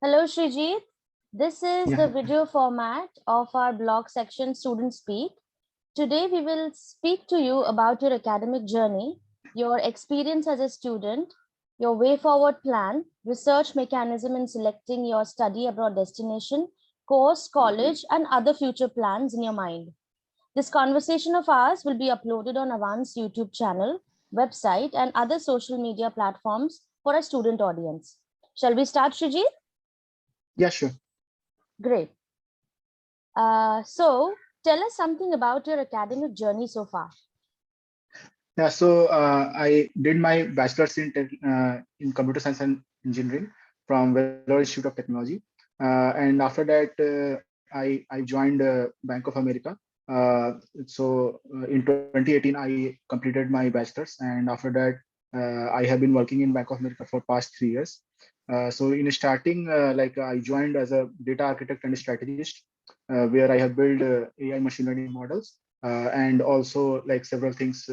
Hello, Shrijit. This is Yeah, the video format of our blog section Student Speak. Today, we will speak to you about your academic journey, your experience as a student, your way forward plan, research mechanism in selecting your study abroad destination, course, college, and other future plans in your mind. This conversation of ours will be uploaded on Avant's YouTube channel, website, and other social media platforms for a student audience. Shall we start, Shrijit? yeah, sure. Great. Tell us something about your academic journey so far. Yeah, so I did my bachelor's in computer science and engineering from Vellore Institute of Technology, and after that, I joined Bank of America. In 2018, I completed my bachelor's, and after that, I have been working in Bank of America for past 3 years. So in starting, I joined as a data architect and strategist, where I have built AI machine learning models and also like several things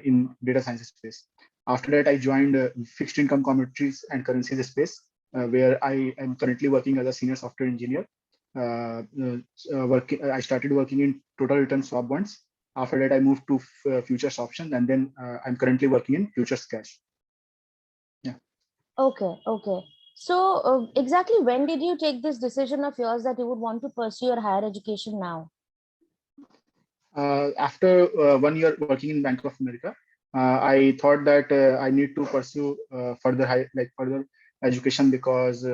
in data science space. After that, I joined fixed income commodities and currencies space, where I am currently working as a senior software engineer. I started working in total return swap bonds. After that, I moved to futures options, and then I'm currently working in futures cash. Yeah. Okay. Exactly when did you take this decision of yours that you would want to pursue your higher education now? After 1 year working in Bank of America, I thought that I need to pursue further education because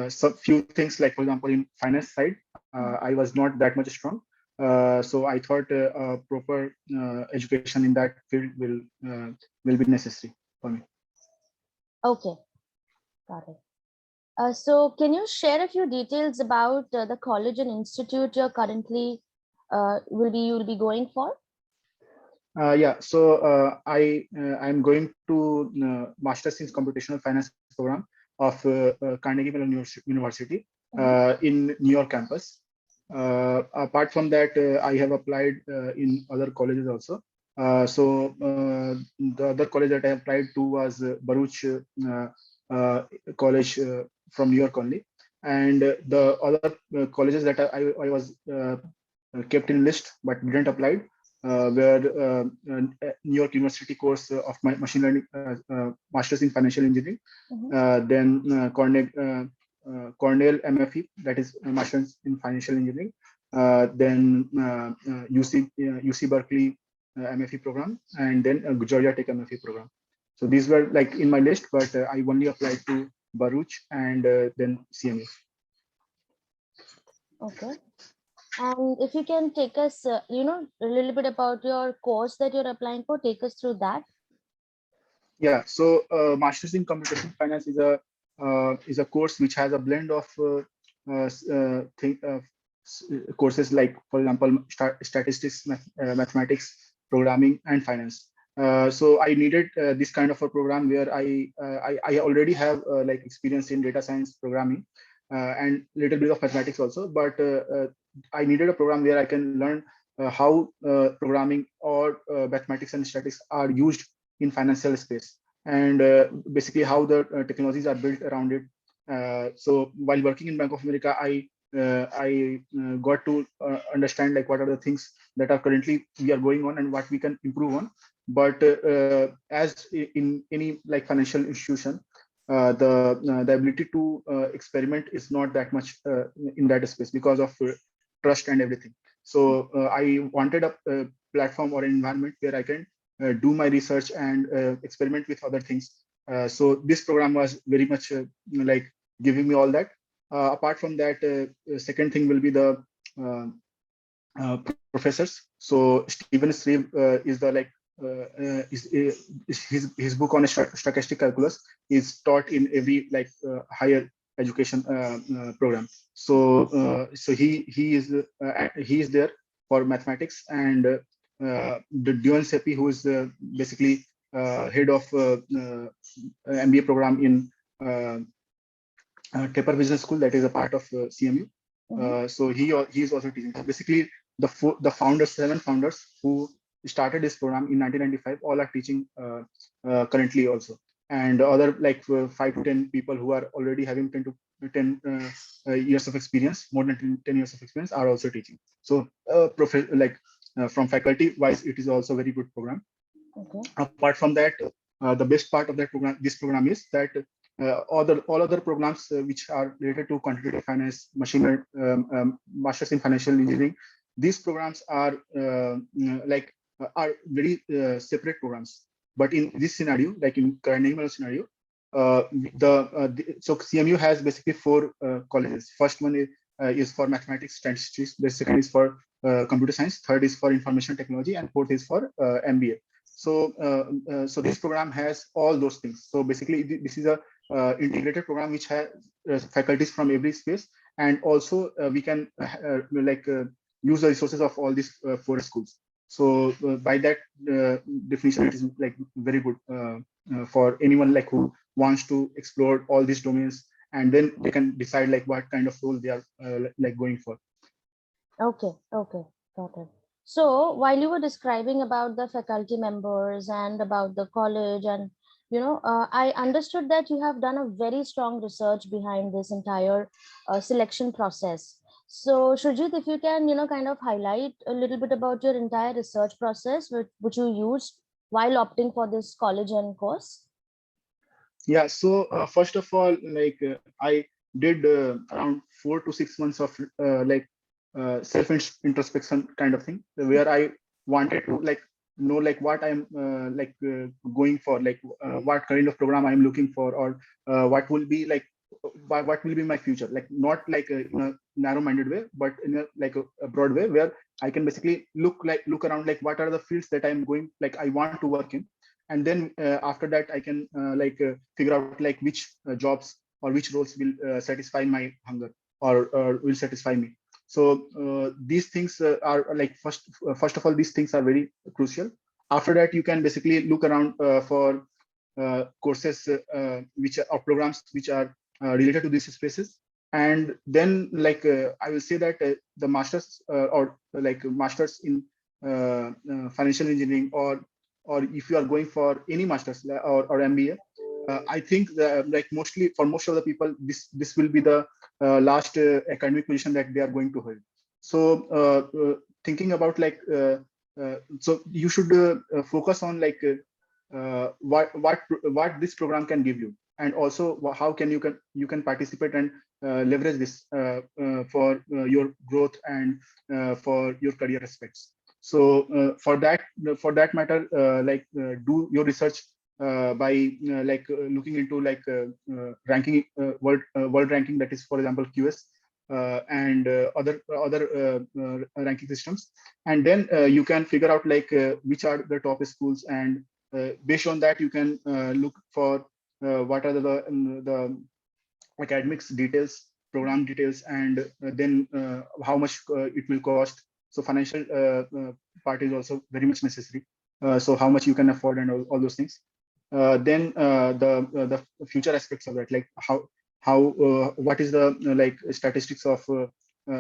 some few things like for example in finance side, I was not that much strong. So I thought proper education in that field will be necessary for me. Okay, got it. Can you share a few details about the college and institute you're currently you'll be going for? Yeah, so I'm going to Masters in Computational Finance program of Carnegie Mellon University in New York campus. Apart from that, I have applied in other colleges also. The other college that I applied to was Baruch uh, College from New York only, and the other colleges that I was kept in list but didn't apply where New York University course of my machine learning masters in financial engineering, then Cornell MFE, that is masters in financial engineering, then UC Berkeley MFE program, and then Georgia Tech MFE program. So these were like in my list, but I only applied to Baruch and then CMU. Okay. And if you can take us, a little bit about your course that you're applying for, take us through that. Yeah, so Masters in Computational Finance is a course which has a blend of courses like, for example, statistics, mathematics, programming, and finance. So I needed this kind of a program where I already have like experience in data science programming and little bit of mathematics also, but I needed a program where I can learn how programming or mathematics and statistics are used in financial space, and basically how the technologies are built around it. So while working in Bank of America, I got to understand like what are the things that are currently we are going on and what we can improve on. But as in any like financial institution, the ability to experiment is not that much in that space because of trust and everything. So I wanted a platform or an environment where I can do my research and experiment with other things. So this program was very much like giving me all that. Apart from that, second thing will be the professors. So Stephen Shreve is the like his book on stochastic calculus is taught in every like higher education program. So he is there for mathematics, and the Duan Seppi, who is basically head of MBA program in Tepper Business School, that is a part of CMU. So he is also teaching. So basically, the founders, 7 founders who started this program in 1995, all are teaching currently also. and other like 5 to 10 people who are already having 10 years of experience, more than 10 years of experience, are also teaching. So from faculty wise, it is also a very good program. Okay. Apart from that, the best part of that program, this program, is that all other programs which are related to quantitative finance, masters in financial engineering, these programs are very separate programs. But in this scenario, like in Carnegie Mellon scenario, so CMU has basically 4 colleges. First one is for mathematics, statistics. The second is for computer science. Third is for information technology, and fourth is for MBA. So this program has all those things. So basically, this is a integrated program which has faculties from every space, and also we can use the resources of all these 4 schools. So by that definition, it is like very good for anyone like who wants to explore all these domains, and then they can decide like what kind of role they are like going for. Okay, got it. So while you were describing about the faculty members and about the college, and I understood that you have done a very strong research behind this entire selection process. So Shurjit, if you can, kind of highlight a little bit about your entire research process which you used while opting for this college and course. Yeah. So first of all, like I did around 4 to 6 months of self introspection kind of thing, where I wanted to like know like what I'm going for, like what kind of program I'm looking for, or what will be like what will be my future, like not like in a narrow-minded way, but in a broad way, where I can basically look around like what are the fields that I'm going, like I want to work in, and then after that I can figure out like which jobs or which roles will satisfy my hunger, or will satisfy me. So these things are like first of all, these things are very crucial. After that, you can basically look around for courses which are, or programs which are related to these spaces. And then I will say that the masters or like masters in financial engineering, or if you are going for any masters or MBA, I think that, like mostly for most of the people, this will be the last academic position that they are going to hold. So thinking about so you should focus on like what this program can give you, and also how can you can participate and leverage this for your growth and for your career aspects. So for that matter, do your research by looking into ranking, world ranking, that is for example QS, and other ranking systems, and then you can figure out like which are the top schools, and based on that you can look for what are the academics details, program details, and then how much it will cost. So financial part is also very much necessary. So how much you can afford and all those things. Then the future aspects of that, like how what is the statistics of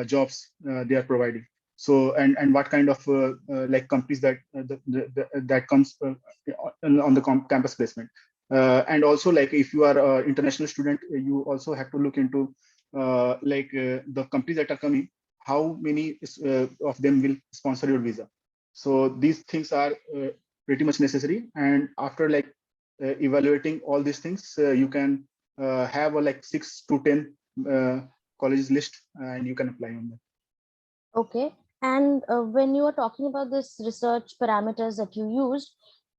jobs they are providing. So and what kind of like companies that that comes on the campus placement. And also, like if you are an international student, you also have to look into the companies that are coming, how many of them will sponsor your visa. So these things are pretty much necessary. And after evaluating all these things, you can have a 6 to 10 colleges list, and you can apply on them. Okay. And when you are talking about this research parameters that you used,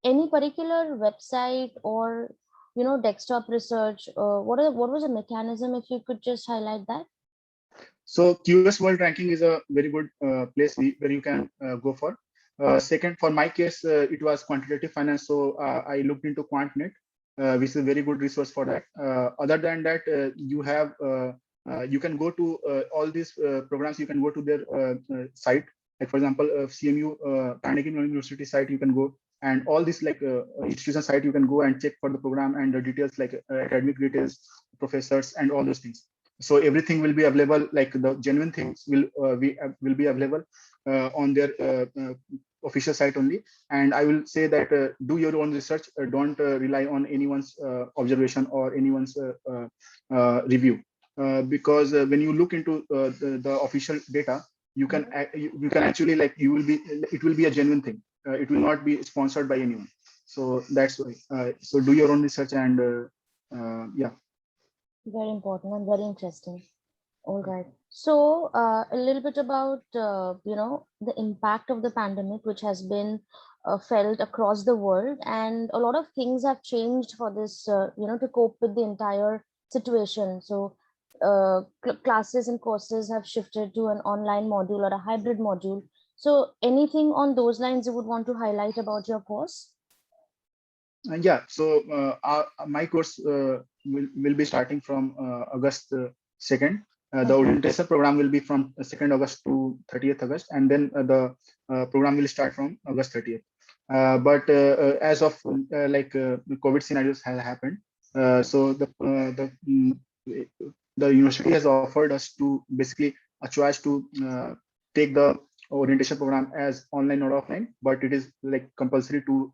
any particular website or desktop research, what was the mechanism, if you could just highlight that? So QS World Ranking is a very good place where you can go for. Second, for my case, it was quantitative finance, so I looked into QuantNet, which is a very good resource for that. Other than that, you can go to all these programs. You can go to their site. Like for example, CMU Carnegie Mellon University site, you can go, and all this institution site, you can go and check for the program and the details, like academic details, professors, and all those things. So everything will be available, like the genuine things will be available on their official site only. And I will say that do your own research. Don't rely on anyone's observation or anyone's review, because when you look into the official data, you can you can actually like you will be it will be a genuine thing. It will not be sponsored by anyone. So that's why. So do your own research and yeah. Very important and very interesting. All right. So a little bit about the impact of the pandemic, which has been felt across the world, and a lot of things have changed for this, to cope with the entire situation. So classes and courses have shifted to an online module or a hybrid module. So anything on those lines you would want to highlight about your course? Yeah, so my course will be starting from August 2nd. The orientation program will be from 2nd August to 30th August, and then the program will start from August 30th. But as of the COVID scenarios has happened, so the university has offered us to basically a choice to take the orientation program as online or offline, but it is like compulsory to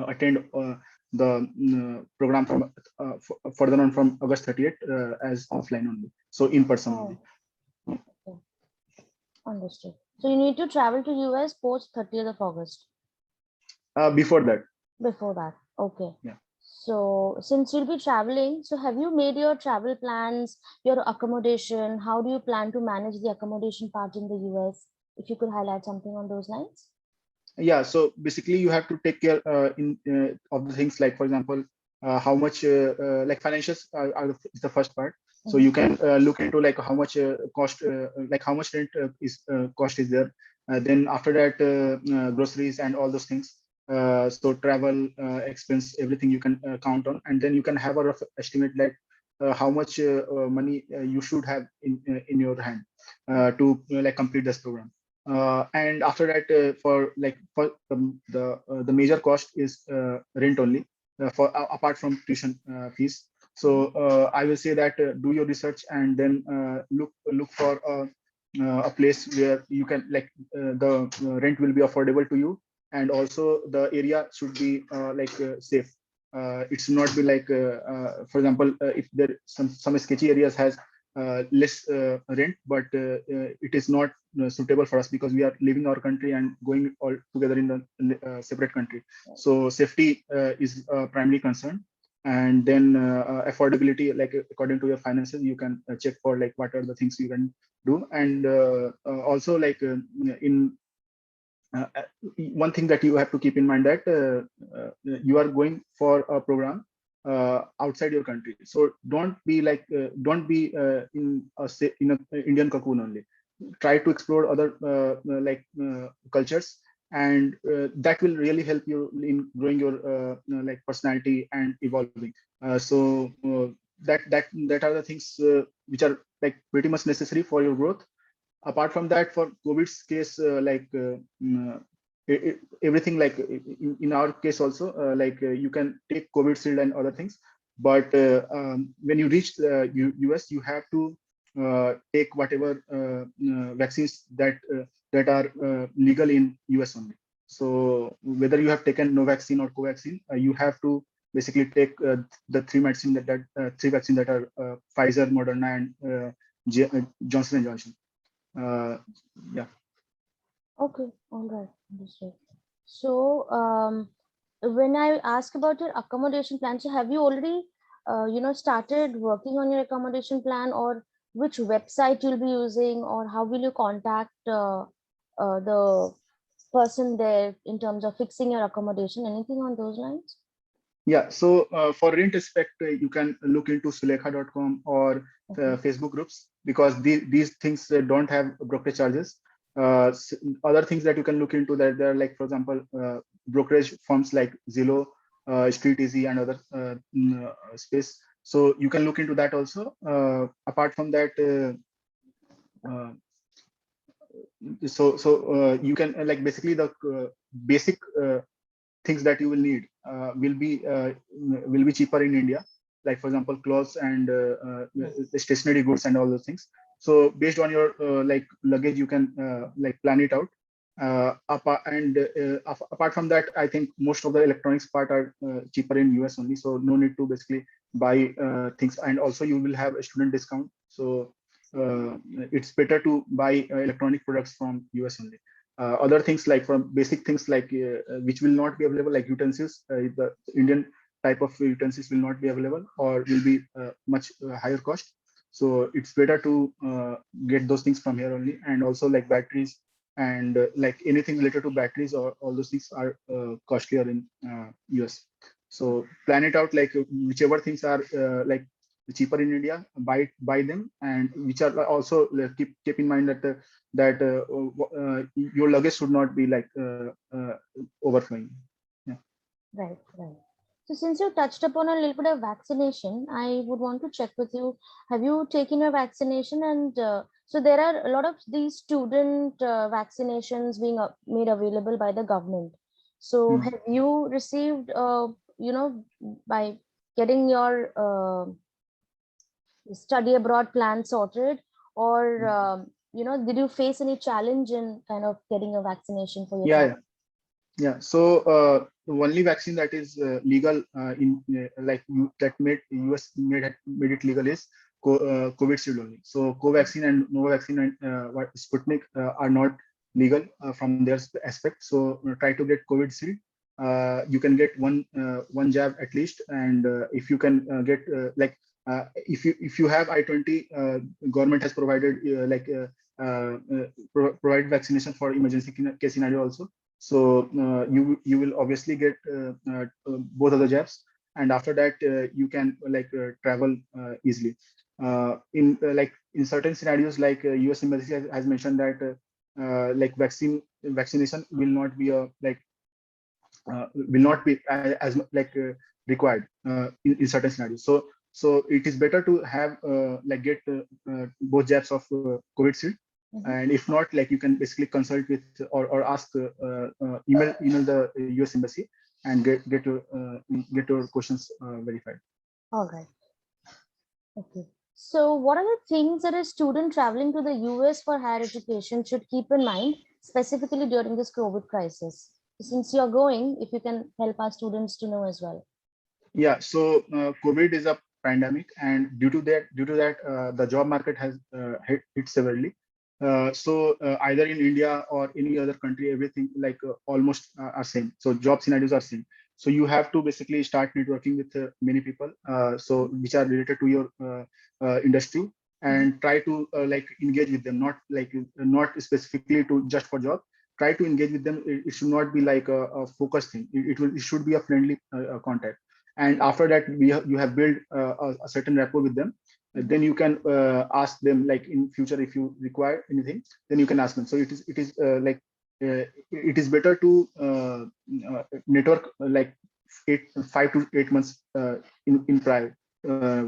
attend the program from further on from August 30th as offline only, so in person only. Okay. Understood. So you need to travel to US post 30th of August. Before that. Before that. Okay. Yeah. So since you'll be traveling, so have you made your travel plans, your accommodation? How do you plan to manage the accommodation part in the US? If you could highlight something on those lines. Yeah, so basically you have to take care of the things like, for example, how much like financials is the first part. So you can look into like how much cost, like how much rent cost is there. Then after that, groceries and all those things. So travel expense, everything you can count on, and then you can have a rough estimate like how much money you should have in your hand to like complete this program. And after that, for the major cost is rent only, for apart from tuition fees. So I will say that do your research and then look for a place where you can like the rent will be affordable to you, and also the area should be safe. It should not be like, for example, if there some sketchy areas has less rent, but it is not suitable for us because we are leaving our country and going all together in a separate country. So safety is a primary concern, and then affordability, like according to your finances, you can check for like what are the things you can do, and also like in one thing that you have to keep in mind that you are going for a program outside your country. So don't be like in a Indian cocoon only. Try to explore other cultures, and that will really help you in growing your like personality and evolving. That are the things which are like pretty much necessary for your growth. Apart from that, for COVID's case, everything like in our case also, you can take COVID shield and other things, but when you reach the US, you have to take whatever vaccines that are legal in US only. So whether you have taken no vaccine or Covaxin, you have to basically take the three medicine three vaccines that are Pfizer, Moderna, and Johnson and Johnson. Yeah. Okay, all right, understood. So when I ask about your accommodation plan, so have you already started working on your accommodation plan, or which website you'll be using, or how will you contact the person there in terms of fixing your accommodation? Anything on those lines? Yeah, so for rent aspect, you can look into sulekha.com or Facebook groups, because these things don't have brokerage charges. Other things that you can look into, that there are like, for example, brokerage firms like Zillow, StreetEasy, and other space. So you can look into that also. Apart from that, you can like basically the basic things that you will need will be cheaper in India, like for example clothes and stationery goods and all those things. So based on your like luggage, you can like plan it out. Apart from that, I think most of the electronics part are cheaper in US only, so no need to basically buy things. And also you will have a student discount, so it's better to buy electronic products from US only. Other things like from basic things like which will not be available, like utensils, the Indian type of utensils will not be available or will be much higher cost. So it's better to get those things from here only. And also like batteries and like anything related to batteries or all those things are costlier in US. So plan it out, like whichever things are like cheaper in India, buy them, and which are also keep in mind that your luggage should not be like overflowing. Yeah. Right, right. So since you touched upon a little bit of vaccination, I would want to check with you. Have you taken your vaccination? And so there are a lot of these student vaccinations being made available by the government. So Hmm. have you received, by getting your study abroad plan sorted, or did you face any challenge in kind of getting a vaccination for your Yeah, child? yeah. Yeah, so the only vaccine that is legal in like that made US made it legal is Covishield only. So Covaxin and Novavaxin and Sputnik are not legal from their aspect. So try to get Covishield. You can get one jab at least, and if you can get if you have I-20, government has provided provide vaccination for emergency case scenario also. So you will obviously get both of the jabs, and after that you can travel easily. In certain scenarios, like US embassy has mentioned that vaccination will not be as required in certain scenarios. So it is better to have get both jabs of COVID. Mhm. And if not, like you can basically consult with or ask email the US embassy and get your questions verified. All right. Okay. So, what are the things that a student traveling to the US for higher education should keep in mind, specifically during this COVID crisis? Since you're going, if you can help our students to know as well. Yeah, so COVID is a pandemic, and due to that, the job market has hit severely. So either in India or any other country, everything almost are same. So job scenarios are same. So you have to basically start networking with many people, so which are related to your industry, Mhm. and try to engage with them. Not specifically to just for job. Try to engage with them. It should not be like a focus thing. It should be a friendly contact, and after that you have built a certain rapport with them. Mhm. Then you can ask them, like in future if you require anything, then you can ask them. So it is better to network 5 to 8 months in prior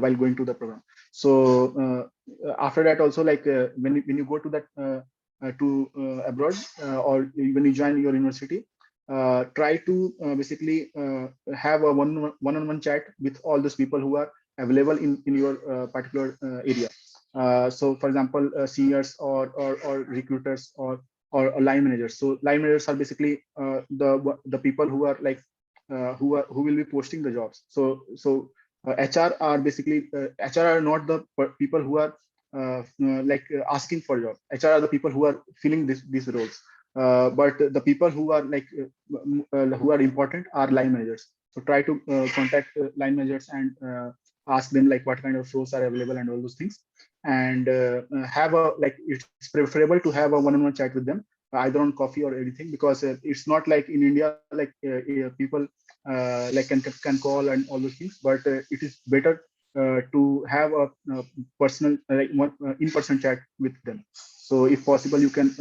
while going to the program. So after that also, when you go to that abroad, or when you join your university, try to basically have a one-on-one chat with all those people who are available in your particular area. So for example, seniors or recruiters or line managers. So line managers are basically the people who are who will be posting the jobs. So HR are basically HR are not the people who are asking for job. HR are the people who are filling these roles. But the people who are who are important are line managers. So try to contact line managers and ask them like what kind of roles are available and all those things. And have a it's preferable to have a one-on-one chat with them, either on coffee or anything, because it's not like in India, people can call and all those things. But it is better to have a personal in-person chat with them. So if possible, you can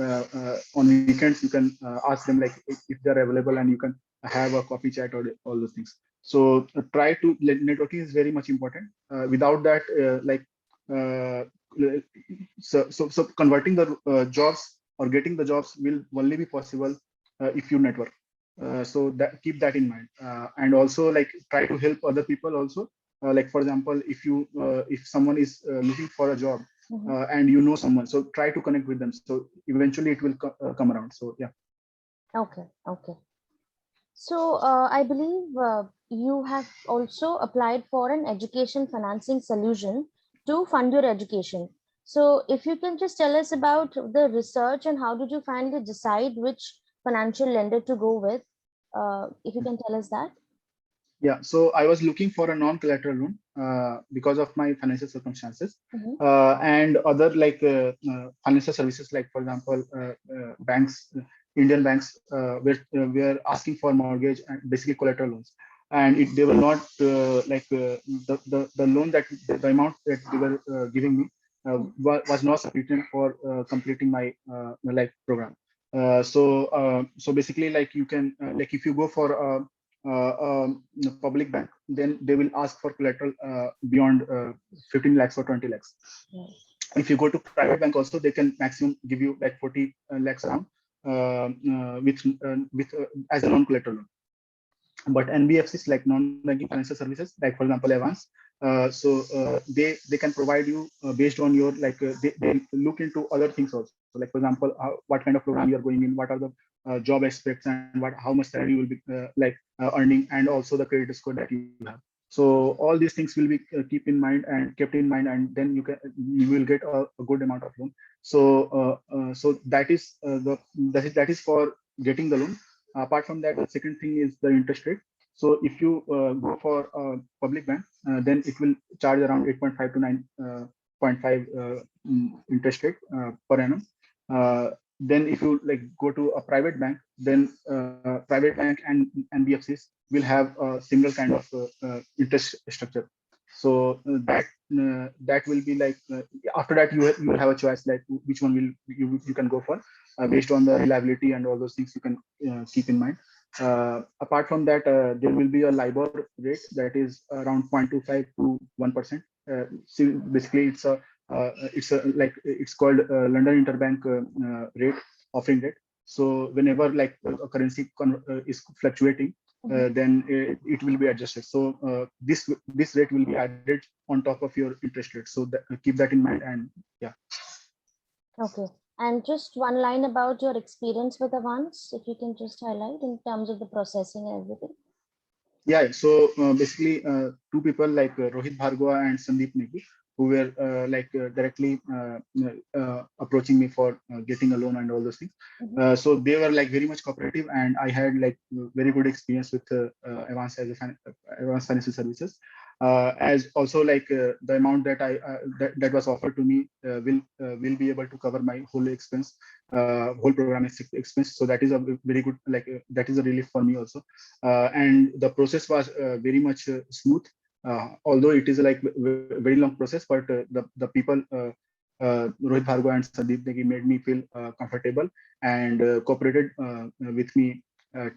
on weekends you can ask them if they're available, and you can have a coffee chat or all those things. So try to networking is very much important. Without that, uh, so converting the jobs or getting the jobs will only be possible if you network. So that keep that in mind, and also try to help other people also. For example, if someone is looking for a job, Mhm. and you know someone, so try to connect with them. So eventually it will come around. So yeah. Okay, okay. So I believe you have also applied for an education financing solution to fund your education. So if you can just tell us about the research and how did you finally decide which financial lender to go with, if you can tell us that. Yeah, so I was looking for a non-collateral loan because of my financial circumstances Mhm. and other like financial services, like for example, banks, Indian banks, were asking for mortgage and basically collateral loans, and they were not the loan that the amount that they were giving me was not sufficient for completing my like program. So basically, like you can like if you go for public bank, then they will ask for collateral beyond 15 lakhs or 20 lakhs. Yes. If you go to private bank also, they can maximum give you like 40 lakhs around with as a non-collateral loan. But NBFCs, like non-banking financial services, like for example Avance, they can provide you based on your like they look into other things also. Like for example, what kind of program you are going in, what are the job aspects, and what how much salary you will be earning, and also the credit score that you have. So all these things will be kept in mind, and then you will get a good amount of loan. So that is that is for getting the loan. Apart from that, the second thing is the interest rate. So if you go for public bank, then it will charge around 8.5 to 9.5 interest rate per annum. Then if you like go to a private bank, then private bank and NBFCs will have a similar kind of interest structure. So that will be like after that you will have a choice like which one will you can go for based on the reliability and all those things you can keep in mind. Apart from that, there will be a LIBOR rate that is around 0.25 to 1%. So basically, it's called London Interbank rate, offering rate. So whenever like a currency is fluctuating, then it will be adjusted. So this rate will be added on top of your interest rate. So keep that in mind. And yeah. Okay. And just one line about your experience with Avance, if you can just highlight in terms of the processing and everything. Yeah, so basically, two people like Rohit Bhargava and Sandeep Negi, who were directly approaching me for getting a loan and all those things. Mhm. So they were like very much cooperative, and I had like very good experience with Avance as Avance Financial Services. As also like the amount that that was offered to me will be able to cover my whole expense, whole program expense. So that is a very good that is a relief for me also. And the process was very much smooth, although it is like very long process, but the people Rohit Bhargava and Sandeep Negi made me feel comfortable and cooperated with me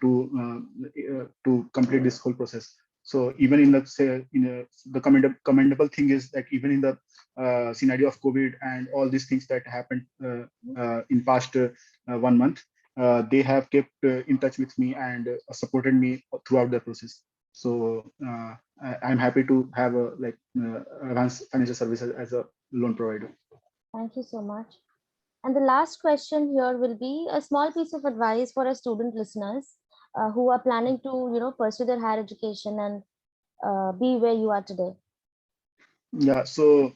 to complete this whole process. So even in the say in the commendable thing is that even in the scenario of COVID and all these things that happened in past 1 month, they have kept in touch with me and supported me throughout the process. So I'm happy to have a advanced financial services as a loan provider. Thank you so much. And the last question here will be a small piece of advice for our student listeners who are planning to, pursue their higher education and be where you are today. Yeah. So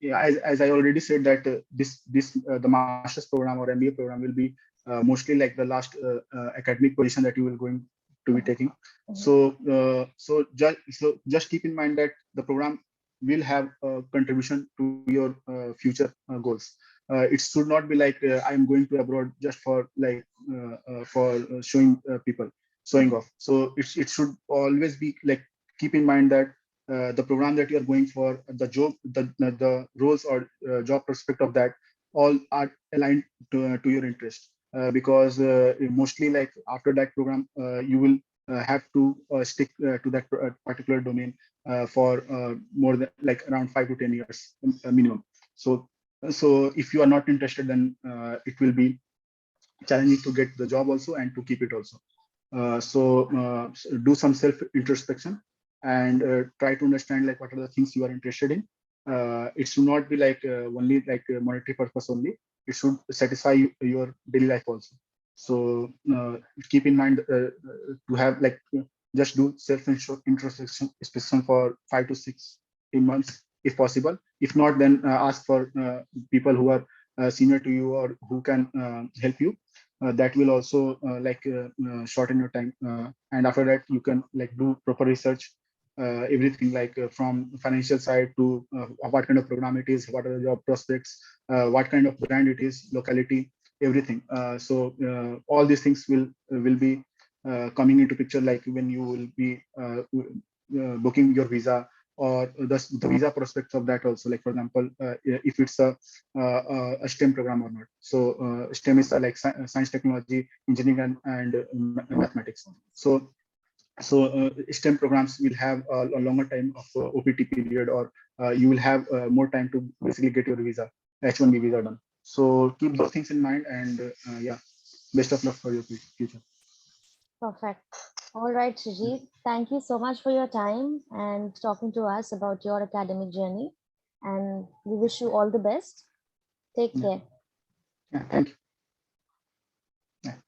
yeah, as I already said that the master's program or MBA program will be mostly like the last academic position that you will going to be Mhm. taking. Mhm. So just keep in mind that the program will have a contribution to your future goals. It should not be like I'm going to abroad just for showing people showing off. So it should always be like keep in mind that the program that you are going for, the roles or job prospect of that, all are aligned to your interest. Because mostly like after that program, you will have to stick to that particular domain for more than like around 5 to 10 years minimum. So if you are not interested, then it will be challenging to get the job also and to keep it also. Do some self introspection and try to understand like what are the things you are interested in. It should not be like only like a monetary purpose only. It should satisfy your daily life also. So keep in mind to have like just do self introspection for 5 to 6 months if possible. If not, then ask for people who are senior to you or who can help you. That will also shorten your time. And after that, you can like do proper research, everything like from financial side to what kind of program it is, what are the job prospects, what kind of brand it is, locality, everything. All these things will be coming into picture, like when you will be booking your visa, or the visa prospects of that also. Like for example, if it's a STEM program or not. So STEM is science, technology, engineering, and mathematics. So STEM programs will have a longer time of OPT period, or you will have more time to basically get your visa, H1B visa done. So keep those things in mind, and yeah, best of luck for your future. Perfect. All right, Shrijit. Thank you so much for your time and talking to us about your academic journey. And we wish you all the best. Take Yeah, care. yeah, thank you. Yeah.